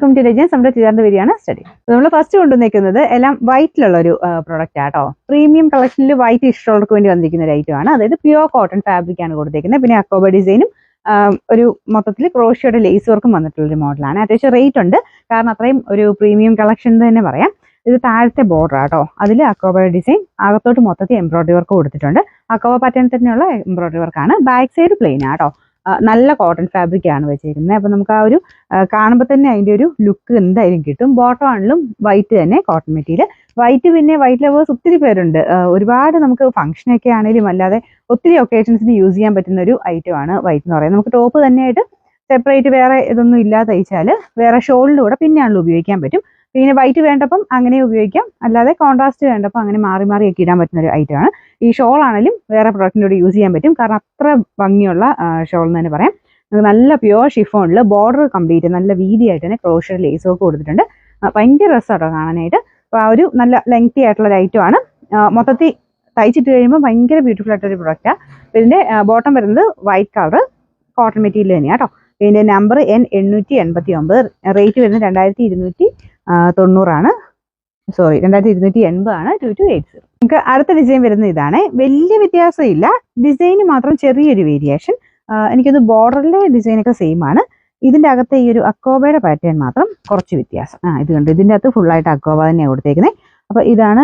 നമ്മുടെ ചെയ്താറിന്റെ വരികയാണ് സ്റ്റഡി. നമ്മൾ ഫസ്റ്റ് കൊണ്ടുവന്നിരിക്കുന്നത് എല്ലാം വൈറ്റിലുള്ള ഒരു പ്രോഡക്റ്റ് ആട്ടോ. പ്രീമിയം കളക്ഷനിൽ വൈറ്റ് ഇഷ്ടമുള്ളവർക്ക് വേണ്ടി വന്നിരിക്കുന്ന ഒരു ഐറ്റം ആണ്. അതായത് പ്യുവർ കോട്ടൺ ഫാബ്രിക് ആണ് കൊടുത്തിരിക്കുന്നത്. പിന്നെ അക്കോബ ഡിസൈനും ഒരു മൊത്തത്തിൽ ക്രോഷ്യയുടെ ലേസ് വർക്കും വന്നിട്ടുള്ളൊരു മോഡലാണ്. അത്യാവശ്യം റേറ്റ് ഉണ്ട്, കാരണം അത്രയും ഒരു പ്രീമിയം കളക്ഷൻ തന്നെ പറയാം. ഇത് താഴത്തെ ബോർഡർ ആട്ടോ. അതിൽ അക്കോബ ഡിസൈൻ, അകത്തോട്ട് മൊത്തത്തിൽ എംബ്രോയിഡറി വർക്ക് കൊടുത്തിട്ടുണ്ട്. അക്കോബ പാറ്റേൺ തന്നെയുള്ള എംബ്രോയിഡറി വർക്കാണ്. ബാക്ക് സൈഡ് പ്ലെയിൻ ആട്ടോ. നല്ല കോട്ടൺ ഫാബ്രിക് ആണ് വെച്ചിരിക്കുന്നത്. അപ്പൊ നമുക്ക് ആ ഒരു കാണുമ്പോൾ തന്നെ അതിന്റെ ഒരു ലുക്ക് എന്തായാലും കിട്ടും. ബോട്ടം ആണെങ്കിലും വൈറ്റ് തന്നെ കോട്ടൺ മെറ്റീരിയൽ. വൈറ്റ് പിന്നെ വൈറ്റ് ലവേഴ്സ് ഒത്തിരി പേരുണ്ട്. ഒരുപാട് നമുക്ക് ഫംഗ്ഷനൊക്കെ ആണെങ്കിലും അല്ലാതെ ഒത്തിരി ഒക്കേഷൻസിന് യൂസ് ചെയ്യാൻ പറ്റുന്ന ഒരു ഐറ്റം ആണ് വൈറ്റ് എന്ന് പറയുന്നത്. നമുക്ക് ടോപ്പ് തന്നെയായിട്ട് സെപ്പറേറ്റ് വേറെ ഇതൊന്നും ഇല്ലാതെ തയ്ച്ചാൽ വേറെ ഷോളിൻ്റെ കൂടെ പിന്നെയാണല്ലോ ഉപയോഗിക്കാൻ പറ്റും. പിന്നെ വൈറ്റ് വേണ്ടപ്പം അങ്ങനെ ഉപയോഗിക്കാം, അല്ലാതെ കോൺട്രാസ്റ്റ് വേണ്ടപ്പം അങ്ങനെ മാറി മാറിയൊക്കെ ഇടാൻ പറ്റുന്ന ഒരു ഐറ്റം ആണ്. ഈ ഷോൾ ആണെങ്കിലും വേറെ പ്രൊഡക്റ്റിൻ്റെ കൂടെ യൂസ് ചെയ്യാൻ പറ്റും, കാരണം അത്ര ഭംഗിയുള്ള ഷോൾ എന്ന് തന്നെ പറയാം. നല്ല പ്യുവർ ഷിഫോണിൽ ബോർഡർ കംപ്ലീറ്റ് നല്ല വീതിയായിട്ട് തന്നെ ക്രോഷ്യ ലേസ് ഒക്കെ കൊടുത്തിട്ടുണ്ട്. ഭയങ്കര രസമാട്ടോ കാണാനായിട്ട്. അപ്പോൾ ആ ഒരു നല്ല ലെങ്തി ആയിട്ടുള്ള ഒരു ഐറ്റം ആണ്. മൊത്തത്തിൽ തയ്ച്ചിട്ട് കഴിയുമ്പോൾ ഭയങ്കര ബ്യൂട്ടിഫുൾ ആയിട്ടൊരു പ്രൊഡക്റ്റാണ്. ഇതിൻ്റെ ബോട്ടം വരുന്നത് വൈറ്റ് കളർ കോട്ടൺ മെറ്റീരിയൽ തന്നെയാണ് കേട്ടോ. ഇതിൻ്റെ നമ്പർ N889, റേറ്റ് വരുന്നത് 2290 സോറി 2280 ആണ്. 2280. നമുക്ക് അടുത്ത ഡിസൈൻ വരുന്നത് ഇതാണ്. വലിയ വ്യത്യാസം ഇല്ല, ഡിസൈന് മാത്രം ചെറിയൊരു വേരിയേഷൻ. എനിക്കൊന്ന് ബോർഡറിലെ ഡിസൈനൊക്കെ സെയിം ആണ്. ഇതിൻ്റെ അകത്തെ ഈ ഒരു അക്കോബയുടെ പാറ്റേൺ മാത്രം കുറച്ച് വ്യത്യാസം. ഇത് കണ്ടു, ഇതിൻ്റെ അകത്ത് ഫുള്ളായിട്ട് അക്കോബ തന്നെയാണ് കൊടുത്തേക്കുന്നത്. അപ്പോൾ ഇതാണ്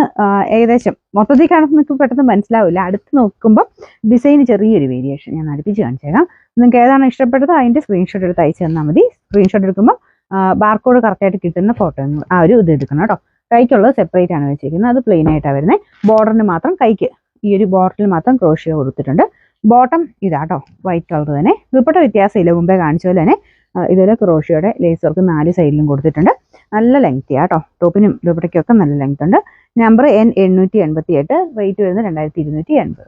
ഏകദേശം മൊത്തത്തിൽ കാണുമ്പോൾ നിങ്ങൾക്ക് പെട്ടെന്ന് മനസ്സിലാവില്ല, അടുത്ത് നോക്കുമ്പോൾ ഡിസൈന് ചെറിയൊരു വേരിയേഷൻ. ഞാൻ അടുപ്പിച്ച് കാണിച്ചേക്കാം. നിങ്ങൾക്ക് ഏതാണ് ഇഷ്ടപ്പെട്ടത് അതിൻ്റെ സ്ക്രീൻഷോട്ട് എടുത്ത് അയച്ചു തന്നാൽ മതി. സ്ക്രീൻഷോട്ട് എടുക്കുമ്പോൾ ബാർകോഡ് കറക്റ്റായിട്ട് കിട്ടുന്ന ഫോട്ടോ ആ ഒരു ഇത് എടുക്കണം കേട്ടോ. കൈക്കുള്ളത് സെപ്പറേറ്റ് ആണ് വെച്ചിരിക്കുന്നത്. അത് പ്ലെയിൻ ആയിട്ടാണ് വരുന്നത്. ബോർഡറിന് മാത്രം കൈക്ക് ഈ ഒരു ബോർഡറിൽ മാത്രം ക്രോഷ്യ കൊടുത്തിട്ടുണ്ട്. ബോട്ടം ഇതാട്ടോ, വൈറ്റ് കളർ തന്നെ. ദുപ്പട്ട വ്യത്യാസമില്ല, മുമ്പേ കാണിച്ച പോലെ തന്നെ ഇതുപോലെ ക്രോഷ്യയുടെ ലേസ് വർക്ക് 4 സൈഡിലും കൊടുത്തിട്ടുണ്ട്. നല്ല ലെങ്ത് ആട്ടോ. ടോപ്പിനും ദുപ്പട്ടയ്ക്കും ഒക്കെ നല്ല ലെങ്ത് ഉണ്ട്. നമ്പർ N888, റേറ്റ് വരുന്നത് 2280.